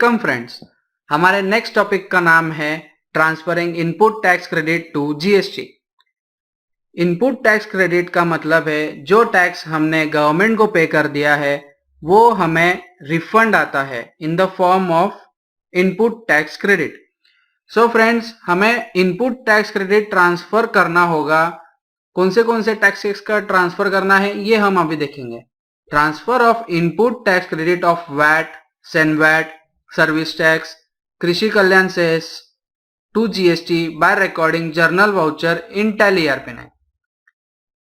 Welcome friends. हमारे next topic का नाम है transferring input tax credit to GST. Input tax credit का मतलब है जो टैक्स हमने गवर्नमेंट को पे कर दिया है वो हमें रिफंड आता है इन the form of input tax credit. So friends, हमें इनपुट टैक्स क्रेडिट ट्रांसफर करना होगा। कौन से टैक्सेस का ट्रांसफर करना है ये हम अभी देखेंगे। Transfer of input tax credit of VAT, CENVAT, service tax, Krishi Kalyan cess to GST by recording journal voucher in Tally ERP9।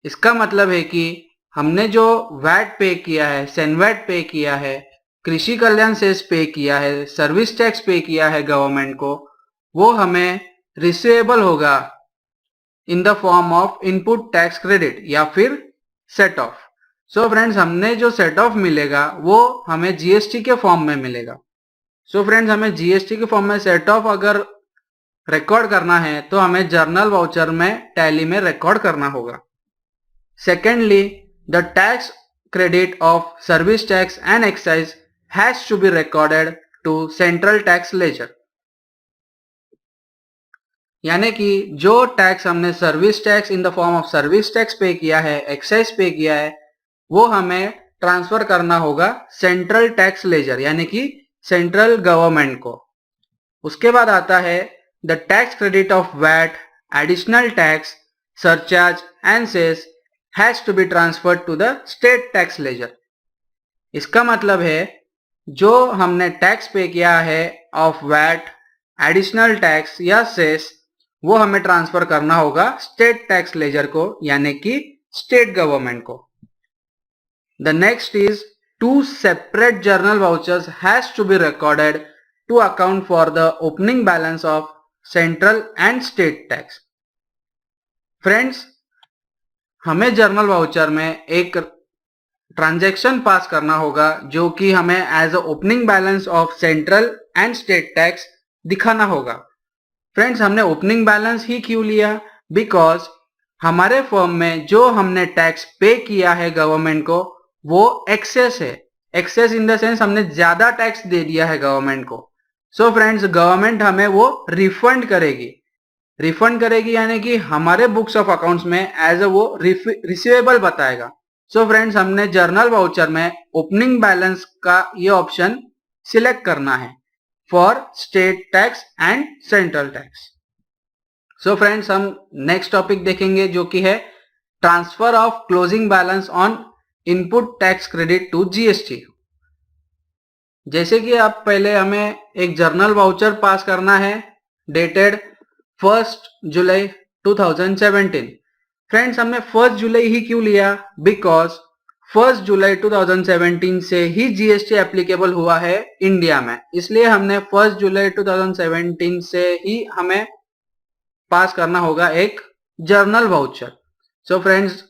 इसका मतलब है कि हमने जो वैट पे किया है, सेनवैट पे किया है, कृषि कल्याण सेस पे किया है, सर्विस टैक्स पे किया है गवर्नमेंट को, वो हमें रिसीवेबल होगा इन the form of input tax credit या फिर सेट ऑफ। सो फ्रेंड्स, हमने जो सेट ऑफ मिलेगा वो हमें जीएसटी के फॉर्म में मिलेगा। सो फ्रेंड्स, हमें जीएसटी के फॉर्म में सेट ऑफ अगर रिकॉर्ड करना है तो हमें जर्नल वाउचर में टैली में रिकॉर्ड करना होगा। Secondly, the tax credit of service tax and excise has to be recorded to central tax ledger. यानी कि जो टैक्स हमने service tax in the form of service tax pay किया है, एक्साइज पे किया है, वो हमें ट्रांसफर करना होगा सेंट्रल टैक्स लेजर यानी कि सेंट्रल गवर्नमेंट को। उसके बाद आता है the tax credit of VAT, additional tax, surcharge and cess has to be transferred to the state tax ledger. इसका मतलब है जो हमने टैक्स पे किया है ऑफ वैट, एडिशनल टैक्स या सेस, वो हमें ट्रांसफर करना होगा स्टेट टैक्स लेजर को यानी कि स्टेट गवर्नमेंट को। The next is two separate journal vouchers has to be recorded to account for the opening balance of central and state tax. Friends, हमें जर्नल वाउचर में एक transaction pass करना होगा जो कि हमें as a opening balance of central and state tax दिखाना होगा। फ्रेंड्स, हमने ओपनिंग बैलेंस ही क्यों लिया? बिकॉज हमारे फर्म में जो हमने टैक्स पे किया है गवर्नमेंट को वो एक्सेस है। एक्सेस इन द सेंस हमने ज्यादा टैक्स दे दिया है गवर्नमेंट को। सो फ्रेंड्स, गवर्नमेंट हमें वो रिफंड करेगी यानी कि हमारे बुक्स ऑफ अकाउंट्स में एज अ वो रिसीवेबल बताएगा। सो फ्रेंड्स, हमने जर्नल वाउचर में ओपनिंग बैलेंस का ये ऑप्शन सिलेक्ट करना है for state tax and central tax. So friends, हम नेक्स्ट टॉपिक देखेंगे जो कि है transfer of closing balance on input tax credit to GST. जैसे कि आप पहले हमें एक जर्नल वाउचर पास करना है डेटेड 1 जुलाई 2017। फ्रेंड्स, हमने 1 जुलाई ही क्यों लिया? बिकॉज 1 जुलाई 2017 से ही जीएसटी एप्लीकेबल हुआ है इंडिया में, इसलिए हमने 1 जुलाई 2017 से ही हमें पास करना होगा एक journal voucher. So friends,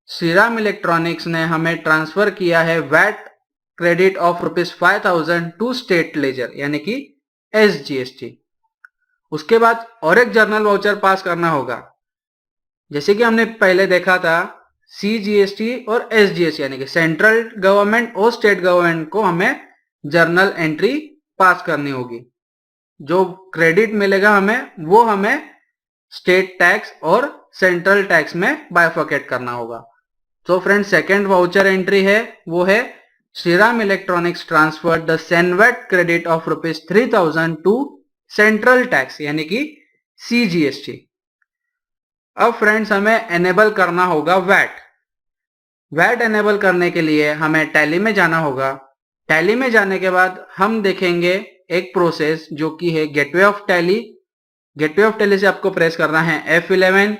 Shriram electronics ने हमें ट्रांसफर किया है VAT credit of ₹5,000 to state ledger यानी कि SGST। उसके बाद और एक जर्नल वाउचर पास करना होगा। जैसे कि हमने पहले देखा था CGST और SGST यानी कि सेंट्रल गवर्नमेंट और स्टेट गवर्नमेंट को हमें जर्नल एंट्री पास करनी होगी। जो क्रेडिट मिलेगा हमें वो हमें स्टेट टैक्स और सेंट्रल टैक्स में बाइफर्केट करना होगा। तो फ्रेंड्स, सेकेंड वाउचर एंट्री है वो है Shriram electronics transfer the CENVAT credit of ₹3,000 to central tax यानी कि CGST। अब फ्रेंड्स, हमें एनेबल करना होगा वैट एनेबल करने के लिए हमें टैली में जाना होगा। टैली में जाने के बाद हम देखेंगे एक प्रोसेस जो कि है gateway of tally. Gateway of tally से आपको प्रेस करना है F11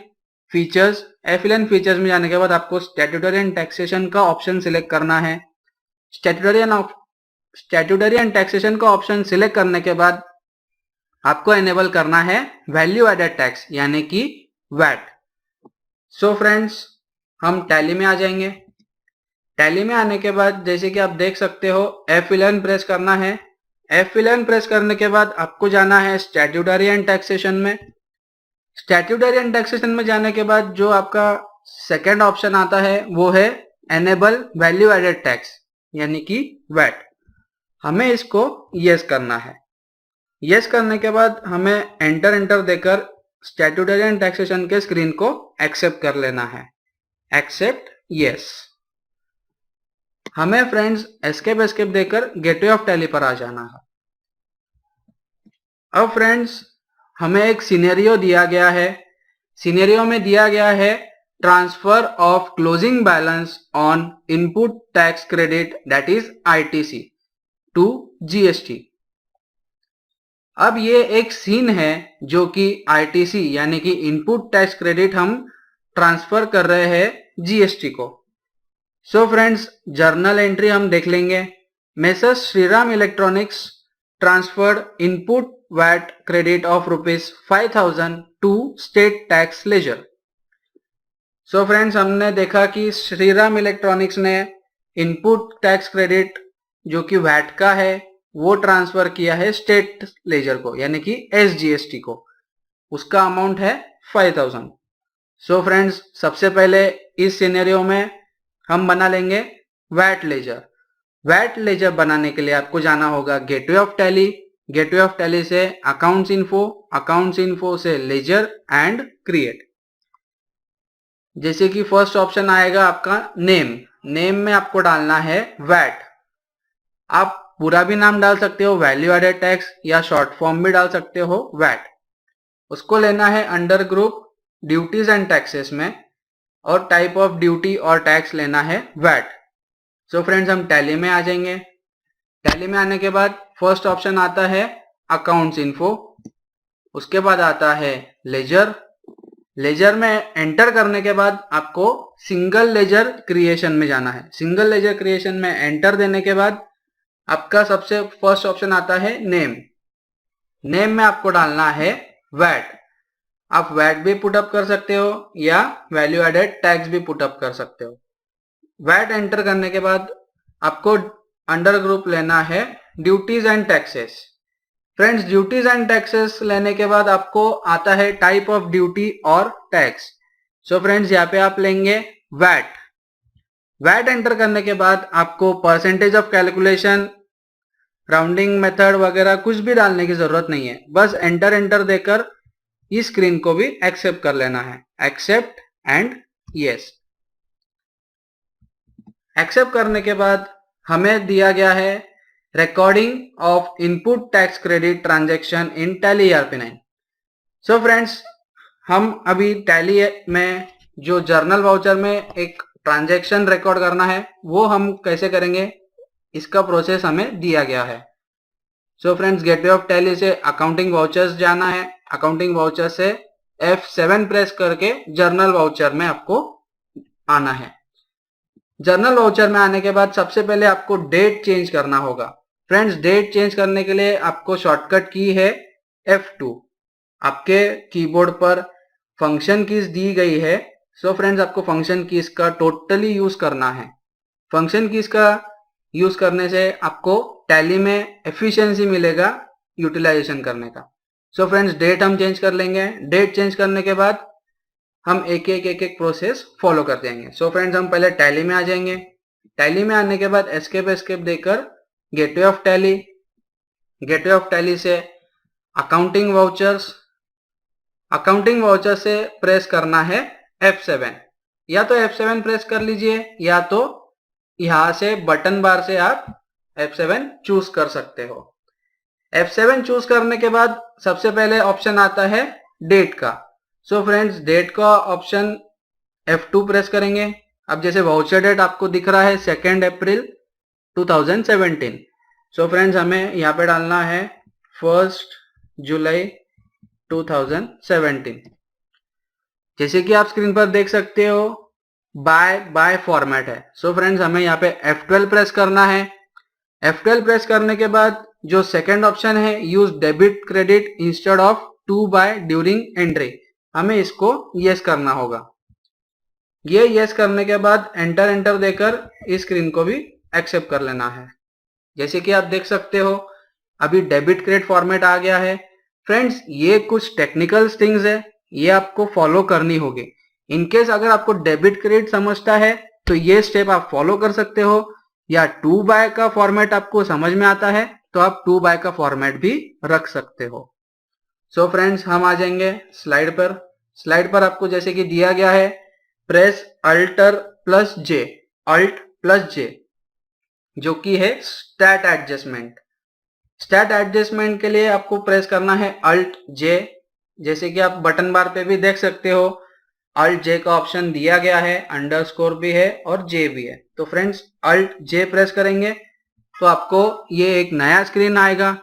फीचर्स। F11 फीचर्स में जाने के बाद आपको स्टैट्यूटरी एंड टैक्सेशन का ऑप्शन सिलेक्ट करना है। स्टैट्यूटरी एंड टैक्सेशन का ऑप्शन सिलेक्ट करने के बाद आपको एनेबल करना है वैल्यू एडेड टैक्स यानी कि वैट। सो फ्रेंड्स, हम टैली में आ जाएंगे। टैली में आने के बाद जैसे कि आप देख सकते हो F11 प्रेस करना है। F11 प्रेस करने के बाद आपको जाना है स्टैट्यूटरी एंड टैक्सेशन में। स्टैट्यूटरी एंड टैक्सेशन में जाने के बाद जो आपका सेकेंड ऑप्शन आता है वो है एनेबल वैल्यू एडेड टैक्स यानी कि वैट। हमें इसको यस करना है। यस करने के बाद हमें एंटर देकर स्टैट्यूटरी एंड टैक्सेशन के स्क्रीन को एक्सेप्ट कर लेना है। Accept yes. हमें फ्रेंड्स एस्केप देकर गेटवे ऑफ टैली पर आ जाना है। अब फ्रेंड्स हमें एक सिनेरियो दिया गया है। सिनेरियो में दिया गया है transfer of closing balance on input tax credit that is ITC to GST. अब ये एक सीन है जो कि आईटीसी यानी कि इनपुट टैक्स क्रेडिट हम ट्रांसफर कर रहे हैं जीएसटी को। सो फ्रेंड्स जर्नल एंट्री हम देख लेंगे। Messrs Shriram electronics transferred input VAT credit of ₹5,000 to state tax ledger. So friends हमने देखा कि श्रीराम इलेक्ट्रॉनिक्स ने इनपुट टैक्स क्रेडिट जो कि वैट का है वो ट्रांसफर किया है स्टेट लेजर को यानी कि एसजीएसटी को। उसका अमाउंट है 5,000। सो फ्रेंड्स सबसे पहले इस सिनेरियो में हम बना लेंगे वैट लेजर। वैट लेजर बनाने के लिए आपको जाना होगा gateway of tally. Gateway of tally से अकाउंट्स इन्फो से लेजर एंड क्रिएट। जैसे कि फर्स्ट ऑप्शन आएगा आपका नेम में आपको डालना है वैट। आप पूरा भी नाम डाल सकते हो वैल्यू एडेड टैक्स या शॉर्ट फॉर्म भी डाल सकते हो वैट। उसको लेना है under group duties and taxes में और टाइप ऑफ ड्यूटी और टैक्स लेना है वैट। सो फ्रेंड्स हम टैली में आ जाएंगे। टैली में आने के बाद फर्स्ट ऑप्शन आता है अकाउंट्स इन्फो। उसके बाद आता है लेजर। लेजर में एंटर करने के बाद आपको सिंगल लेजर क्रिएशन में जाना है। सिंगल लेजर क्रिएशन में एंटर देने के बाद आपका सबसे फर्स्ट ऑप्शन आता है नेम में आपको डालना है वैट। आप वैट भी पुटअप कर सकते हो या वैल्यू एडेड टैक्स भी पुटअप कर सकते हो। वैट एंटर करने के बाद आपको अंडर ग्रुप लेना है duties and taxes. Friends duties and taxes लेने के बाद आपको आता है टाइप ऑफ ड्यूटी और टैक्स। सो फ्रेंड्स यहाँ पे आप लेंगे वैट एंटर करने के बाद आपको percentage of calculation rounding method वगैरह कुछ भी डालने की जरूरत नहीं है। बस एंटर देकर इस स्क्रीन को भी एक्सेप्ट कर लेना है। Accept and yes. एक्सेप्ट करने के बाद हमें दिया गया है recording of input tax credit transaction in Tally ERP9। So friends हम अभी टैली में जो जर्नल वाउचर में एक ट्रांजैक्शन रिकॉर्ड करना है वो हम कैसे करेंगे इसका प्रोसेस हमें दिया गया है। So friends gateway of tally से अकाउंटिंग वाउचर्स जाना है। अकाउंटिंग वाउचर से F7 प्रेस करके जर्नल वाउचर में आपको आना है। जर्नल वाउचर में आने के बाद सबसे पहले आपको डेट चेंज करना होगा। फ्रेंड्स डेट चेंज करने के लिए आपको शॉर्टकट की है F2। आपके कीबोर्ड पर फंक्शन कीज दी गई है। सो फ्रेंड्स आपको फंक्शन कीज का टोटली यूज करना है। फंक्शन कीज का यूज करने से आपको टैली में एफिशिएंसी मिलेगा यूटिलाइजेशन करने का। सो फ्रेंड्स डेट हम चेंज कर लेंगे। डेट चेंज करने के बाद हम एक एक प्रोसेस फॉलो कर देंगे। सो फ्रेंड्स हम पहले टैली में आ जाएंगे। टैली में आने के बाद एस्केप देकर गेटवे ऑफ टैली से अकाउंटिंग वाउचर से प्रेस करना है F7। या तो F7 प्रेस कर लीजिए या तो यहां से बटन बार से आप F7 चूज कर सकते हो। F7 चूज करने के बाद सबसे पहले ऑप्शन आता है डेट का। सो फ्रेंड्स डेट का ऑप्शन F2 प्रेस करेंगे। अब जैसे वाउचर डेट आपको दिख रहा है 2 अप्रैल 2017। सो फ्रेंड्स हमें यहाँ पे डालना है 1 जुलाई 2017। जैसे कि आप स्क्रीन पर देख सकते हो बाय फॉर्मेट है। सो फ्रेंड्स हमें यहाँ पे F12 प्रेस करना है। F12 प्रेस करने के बाद जो सेकंड ऑप्शन है use debit credit instead of to by during entry, हमें इसको यस करना होगा। ये यस करने के बाद एंटर देकर इस स्क्रीन को भी एक्सेप्ट कर लेना है। जैसे कि आप देख सकते हो अभी डेबिट क्रेडिट फॉर्मेट आ गया है। फ्रेंड्स ये कुछ टेक्निकल थिंग्स है, ये आपको फॉलो करनी होगी। इनकेस अगर आपको डेबिट क्रेडिट समझता है तो ये स्टेप आप फॉलो कर सकते हो। या 2 बाय का फॉर्मेट आपको समझ में आता है तो आप 2 बाय का फॉर्मेट भी रख सकते हो। सो फ्रेंड्स, हम आ जाएंगे स्लाइड पर। स्लाइड पर आपको जैसे कि दिया गया है, प्रेस अल्टर प्लस जे, अल्ट प्लस जे, जो कि है स्टैट एडजस्टमेंट। स्टैट एडजस्टमेंट के लिए आपको प्रेस करना है अल्ट जे। जैसे कि आप बटन बार पे भी देख सकते हो, अल्ट जे का ऑप्शन दिया गया है, अंडरस्कोर भी है और जे भी है। तो फ्रेंड्स, अल्ट जे प्रेस करेंगे तो आपको ये एक नया स्क्रीन आएगा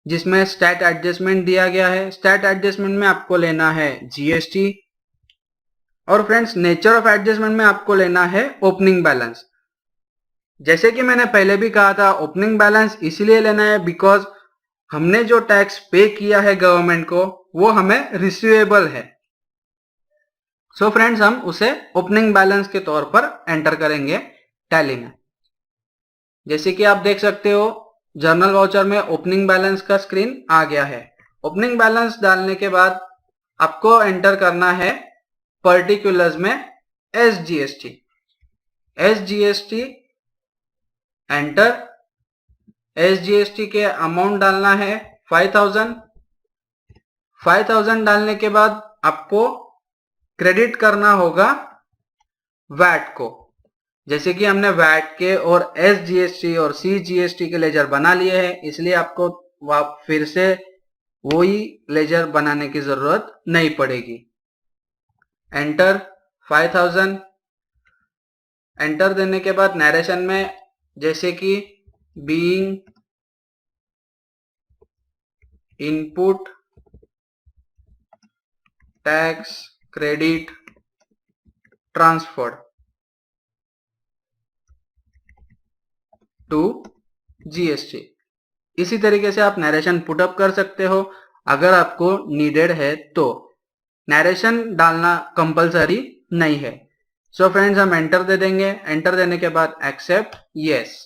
जिसमें स्टैट एडजस्टमेंट दिया गया है। स्टैट एडजस्टमेंट में आपको लेना है जीएसटी, और फ्रेंड्स नेचर ऑफ एडजस्टमेंट में आपको लेना है ओपनिंग बैलेंस। जैसे कि मैंने पहले भी कहा था, ओपनिंग बैलेंस इसीलिए लेना है बिकॉज हमने जो टैक्स पे किया है गवर्नमेंट को वो हमें रिसीवेबल है। सो फ्रेंड्स, हम उसे ओपनिंग बैलेंस के तौर पर एंटर करेंगे टैली में। जैसे कि आप देख सकते हो, जर्नल वाउचर में ओपनिंग बैलेंस का स्क्रीन आ गया है। ओपनिंग बैलेंस डालने के बाद आपको एंटर करना है पर्टिकुलर्स में एसजीएसटी। SGST enter. एसजीएसटी के अमाउंट डालना है 5000। 5000 डालने के बाद आपको क्रेडिट करना होगा वैट को। जैसे कि हमने वैट के और एसजीएसटी और सीजीएसटी के लेजर बना लिए हैं, इसलिए आपको फिर से वही लेजर बनाने की जरूरत नहीं पड़ेगी। एंटर 5000। एंटर देने के बाद नरेशन में जैसे कि being input tax credit transferred to GST, इसी तरीके से आप नरेशन पुटअप कर सकते हो अगर आपको नीडेड है तो। नरेशन डालना कंपलसरी नहीं है। सो फ्रेंड्स, हम एंटर दे देंगे। एंटर देने के बाद एक्सेप्ट यस।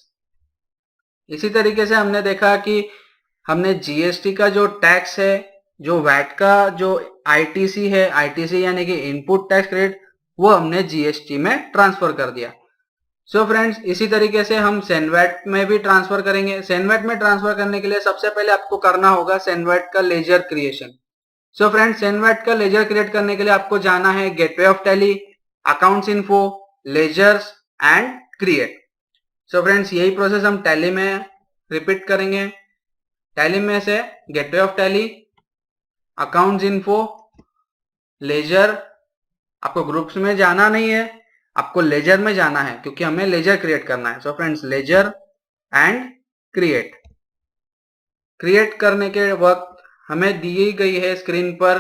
इसी तरीके से हमने देखा कि हमने जीएसटी का जो टैक्स है, जो वैट का जो आईटीसी है, आईटीसी यानी कि इनपुट टैक्स क्रेडिट, वो हमने जीएसटी में ट्रांसफर कर दिया। सो फ्रेंड्स, इसी तरीके से हम सेनवेट में भी ट्रांसफर करेंगे। सेनवेट में ट्रांसफर करने के लिए सबसे पहले आपको करना होगा सेनवेट का ledger creation. So friends, CENVAT का लेजर क्रिएट करने के लिए आपको जाना है gateway of Tally, accounts info, ledgers and create. So friends, यही प्रोसेस हम टैली में रिपीट करेंगे। टैली में से gateway of Tally, accounts info, ledger. आपको ग्रुप्स में जाना नहीं है, आपको लेजर में जाना है क्योंकि हमें लेजर क्रिएट करना है। So friends, ledger and create. Create करने के वक्त हमें दी गई है स्क्रीन पर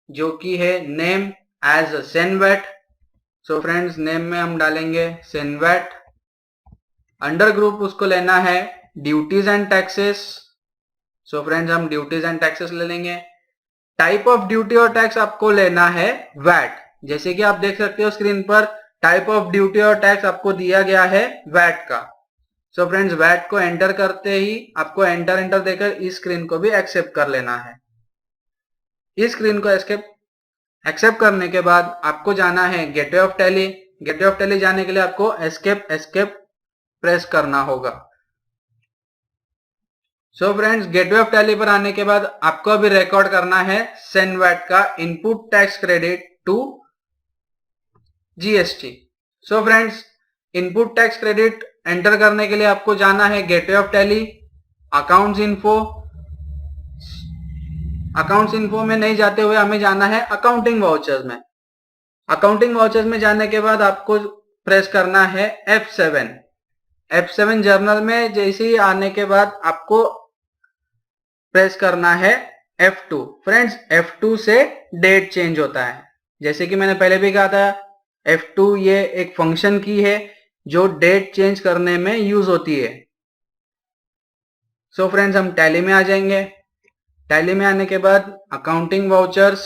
जो कि है name as CENVAT. So friends, name में हम डालेंगे सेनवेट। अंडर ग्रुप उसको लेना है duties and taxes. So friends, हम ड्यूटीज एंड टैक्सेस ले लेंगे। टाइप ऑफ ड्यूटी और टैक्स आपको लेना है वैट। जैसे कि आप देख सकते हो स्क्रीन पर, टाइप ऑफ ड्यूटी और टैक्स आपको दिया गया है वैट का। सो फ्रेंड्स, वैट को एंटर करते ही आपको एंटर देकर इस स्क्रीन को भी एक्सेप्ट कर लेना है। इस स्क्रीन को एक्सेप्ट करने के बाद आपको जाना है gateway of tally. Gateway of tally जाने के लिए आपको एस्केप प्रेस करना होगा। So friends, gateway of Tally पर आने के बाद आपको अभी रिकॉर्ड करना है सेनवेट का input tax credit to GST. So friends, input tax credit enter करने के लिए आपको जाना है gateway of Tally, accounts info. Accounts info में नहीं जाते हुए हमें जाना है अकाउंटिंग वाउचर्स में। अकाउंटिंग वाउचर्स में जाने के बाद आपको प्रेस करना है F7। F7 जर्नल में जैसे ही आने के बाद आपको प्रेस करना है F2। फ्रेंड्स, F2 से डेट चेंज होता है। जैसे कि मैंने पहले भी कहा था, F2 ये एक फंक्शन की है जो डेट चेंज करने में यूज होती है। सो फ्रेंड्स, हम टैली में आ जाएंगे। टैली में आने के बाद अकाउंटिंग वाउचर्स,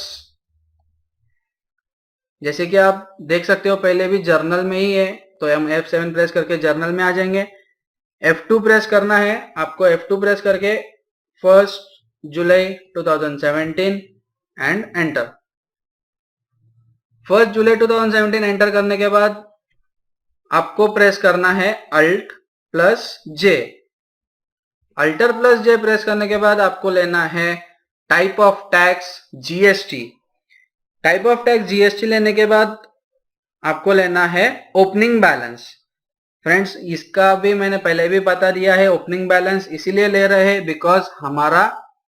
जैसे कि आप देख सकते हो पहले भी जर्नल में ही है, तो हम F7 प्रेस करके जर्नल में आ जाएंगे। F2 प्रेस करना है आपको। F2 प्रेस करके 1 जुलाई 2017 एंड एंटर। 1 जुलाई 2017 एंटर करने के बाद आपको प्रेस करना है अल्ट प्लस जे। अल्टर प्लस जे प्रेस करने के बाद आपको लेना है type of tax GST. Type of tax GST लेने के बाद आपको लेना है ओपनिंग बैलेंस। फ्रेंड्स इसका भी मैंने पहले भी बता दिया है, ओपनिंग बैलेंस इसीलिए ले रहे हैं बिकॉज हमारा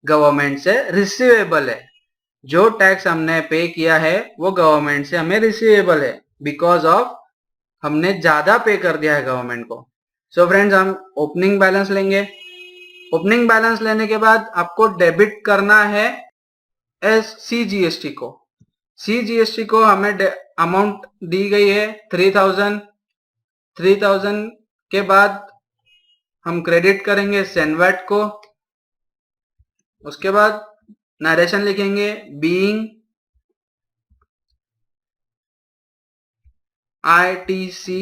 गवर्नमेंट से रिसीवेबल है। जो टैक्स हमने पे किया है वो गवर्नमेंट से हमें रिसीवेबल है बिकॉज ऑफ हमने ज्यादा पे कर दिया है गवर्नमेंट को। सो फ्रेंड्स हम ओपनिंग बैलेंस लेंगे। ओपनिंग बैलेंस लेने के बाद आपको डेबिट करना है सीजीएसटी को। सीजीएसटी को हमें अमाउंट दी गई है 3000। 3000 के बाद हम क्रेडिट करेंगे सेनवेट को। उसके बाद नरेशन लिखेंगे being ITC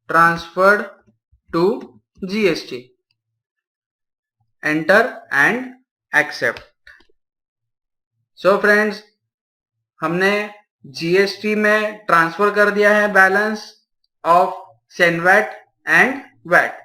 transferred to GST, enter and accept. So friends हमने जीएसटी में ट्रांसफर कर दिया है balance of CENVAT and VAT.